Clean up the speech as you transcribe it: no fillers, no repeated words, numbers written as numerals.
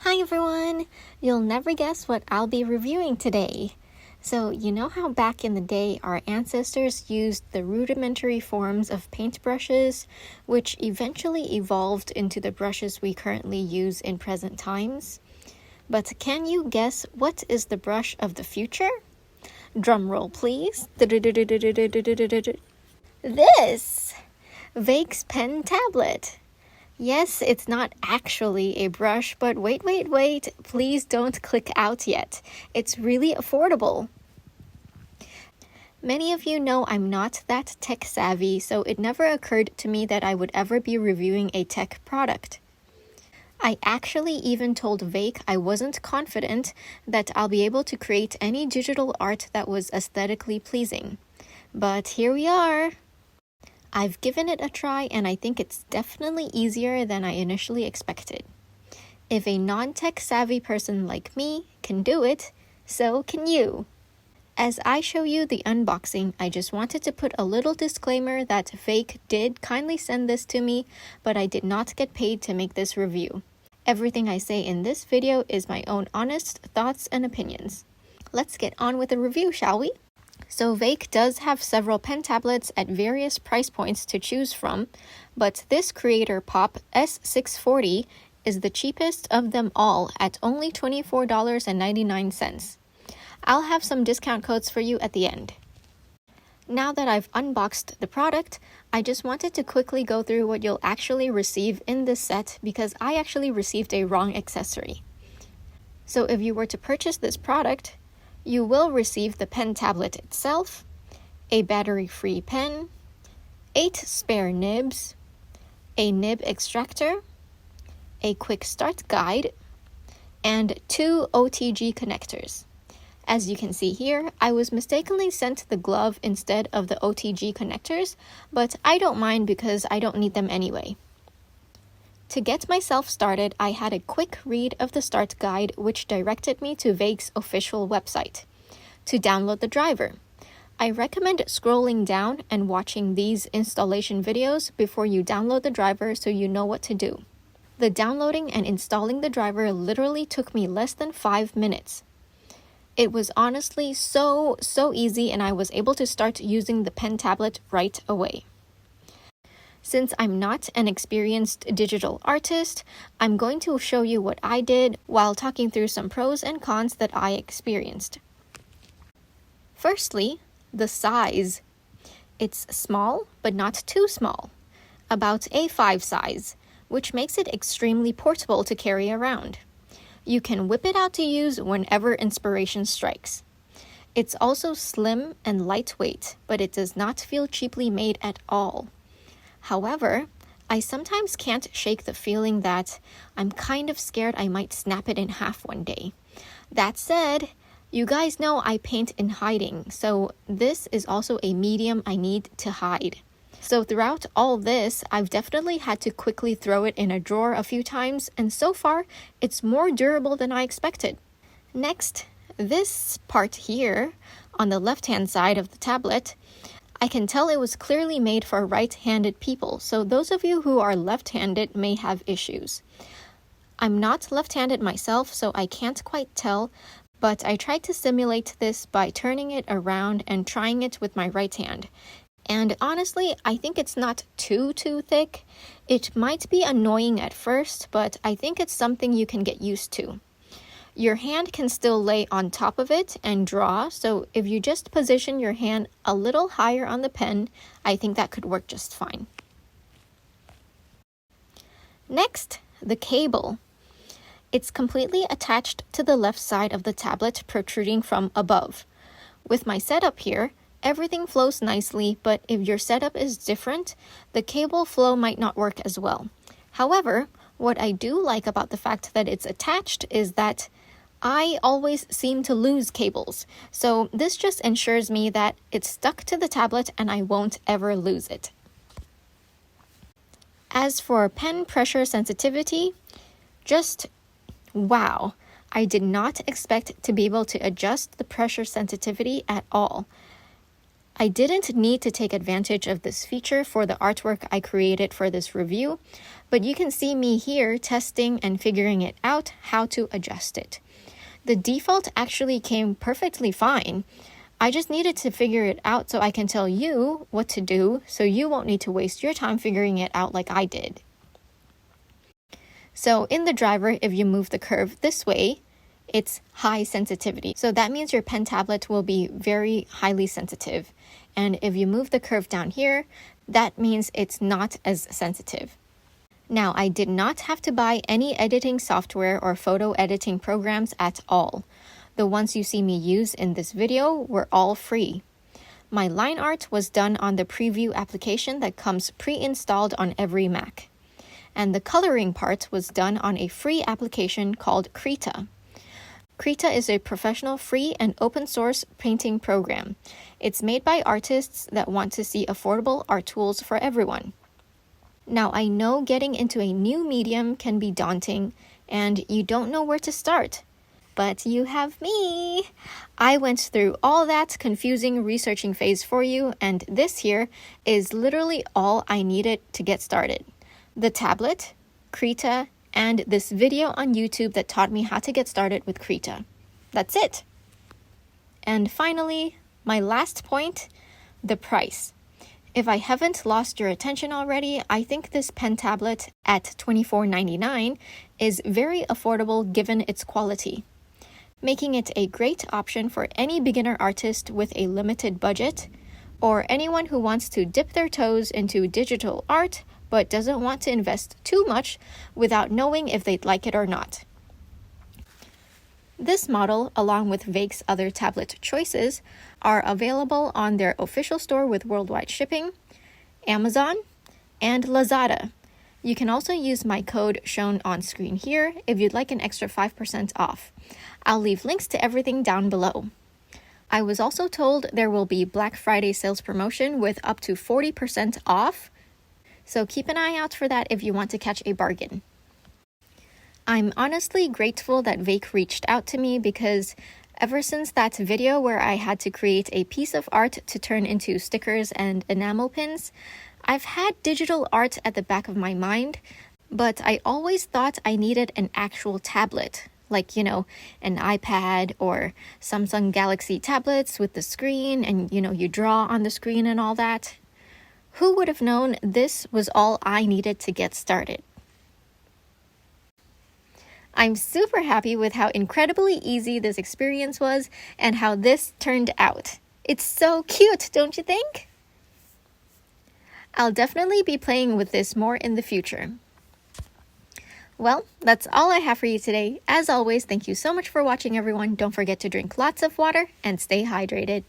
Hi everyone! You'll never guess what I'll be reviewing today. So, you know how back in the day our ancestors used the rudimentary forms of paintbrushes, which eventually evolved into the brushes we currently use in present times? But can you guess what is the brush of the future? Drum roll please. This! Veikk's pen tablet. Yes, it's not actually a brush, but wait, please don't click out yet. It's really affordable. Many of you know I'm not that tech savvy, so it never occurred to me that I would ever be reviewing a tech product. I actually even told Veikk I wasn't confident that I'll be able to create any digital art that was aesthetically pleasing. But here we are. I've given it a try and I think it's definitely easier than I initially expected. If a non-tech savvy person like me can do it, so can you. As I show you the unboxing, I just wanted to put a little disclaimer that Veikk did kindly send this to me, but I did not get paid to make this review. Everything I say in this video is my own honest thoughts and opinions. Let's get on with the review, shall we? So Veikk does have several pen tablets at various price points to choose from, but this Creator Pop S640 is the cheapest of them all at only $24.99. I'll have some discount codes for you at the end. Now that I've unboxed the product, I just wanted to quickly go through what you'll actually receive in this set because I actually received a wrong accessory. So if you were to purchase this product, you will receive the pen tablet itself, a battery-free pen, 8 spare nibs, a nib extractor, a quick start guide, and 2 OTG connectors. As you can see here, I was mistakenly sent the glove instead of the OTG connectors, but I don't mind because I don't need them anyway. To get myself started, I had a quick read of the start guide, which directed me to Veikk's official website. To download the driver, I recommend scrolling down and watching these installation videos before you download the driver so you know what to do. The downloading and installing the driver literally took me less than 5 minutes. It was honestly so easy and I was able to start using the pen tablet right away. Since I'm not an experienced digital artist, I'm going to show you what I did while talking through some pros and cons that I experienced. Firstly, the size. It's small, but not too small, about A5 size, which makes it extremely portable to carry around. You can whip it out to use whenever inspiration strikes. It's also slim and lightweight, but it does not feel cheaply made at all. However, I sometimes can't shake the feeling that I'm kind of scared I might snap it in half one day. That said, you guys know I paint in hiding, so this is also a medium I need to hide. So throughout all this, I've definitely had to quickly throw it in a drawer a few times, and so far, it's more durable than I expected. Next, this part here, on the left-hand side of the tablet, I can tell it was clearly made for right-handed people, so those of you who are left-handed may have issues. I'm not left-handed myself, so I can't quite tell, but I tried to simulate this by turning it around and trying it with my right hand. And honestly, I think it's not too thick. It might be annoying at first, but I think it's something you can get used to. Your hand can still lay on top of it and draw, so if you just position your hand a little higher on the pen, I think that could work just fine. Next, the cable. It's completely attached to the left side of the tablet, protruding from above. With my setup here, everything flows nicely, but if your setup is different, the cable flow might not work as well. However, what I do like about the fact that it's attached is that I always seem to lose cables, so this just ensures me that it's stuck to the tablet and I won't ever lose it. As for pen pressure sensitivity, just wow, I did not expect to be able to adjust the pressure sensitivity at all. I didn't need to take advantage of this feature for the artwork I created for this review, but you can see me here testing and figuring it out how to adjust it. The default actually came perfectly fine. I just needed to figure it out so I can tell you what to do so you won't need to waste your time figuring it out like I did. So in the driver, if you move the curve this way, it's high sensitivity. So that means your pen tablet will be very highly sensitive. And if you move the curve down here, that means it's not as sensitive. Now, I did not have to buy any editing software or photo editing programs at all. The ones you see me use in this video were all free. My line art was done on the preview application that comes pre-installed on every Mac. And the coloring part was done on a free application called Krita. Krita is a professional free and open source painting program. It's made by artists that want to see affordable art tools for everyone. Now, I know getting into a new medium can be daunting and you don't know where to start, but you have me. I went through all that confusing researching phase for you, and this here is literally all I needed to get started. The tablet, Krita, and this video on YouTube that taught me how to get started with Krita. That's it. And finally, my last point, the price. If I haven't lost your attention already, I think this pen tablet at $24.99 is very affordable given its quality, making it a great option for any beginner artist with a limited budget, or anyone who wants to dip their toes into digital art but doesn't want to invest too much without knowing if they'd like it or not. This model, along with Veikk's other tablet choices, are available on their official store with worldwide shipping, Amazon, and Lazada. You can also use my code shown on screen here if you'd like an extra 5% off. I'll leave links to everything down below. I was also told there will be Black Friday sales promotion with up to 40% off, so keep an eye out for that if you want to catch a bargain. I'm honestly grateful that Veikk reached out to me because ever since that video where I had to create a piece of art to turn into stickers and enamel pins, I've had digital art at the back of my mind, but I always thought I needed an actual tablet, like, an iPad or Samsung Galaxy tablets with the screen and, you draw on the screen and all that. Who would have known this was all I needed to get started? I'm super happy with how incredibly easy this experience was and how this turned out. It's so cute, don't you think? I'll definitely be playing with this more in the future. Well, that's all I have for you today. As always, thank you so much for watching, everyone. Don't forget to drink lots of water and stay hydrated.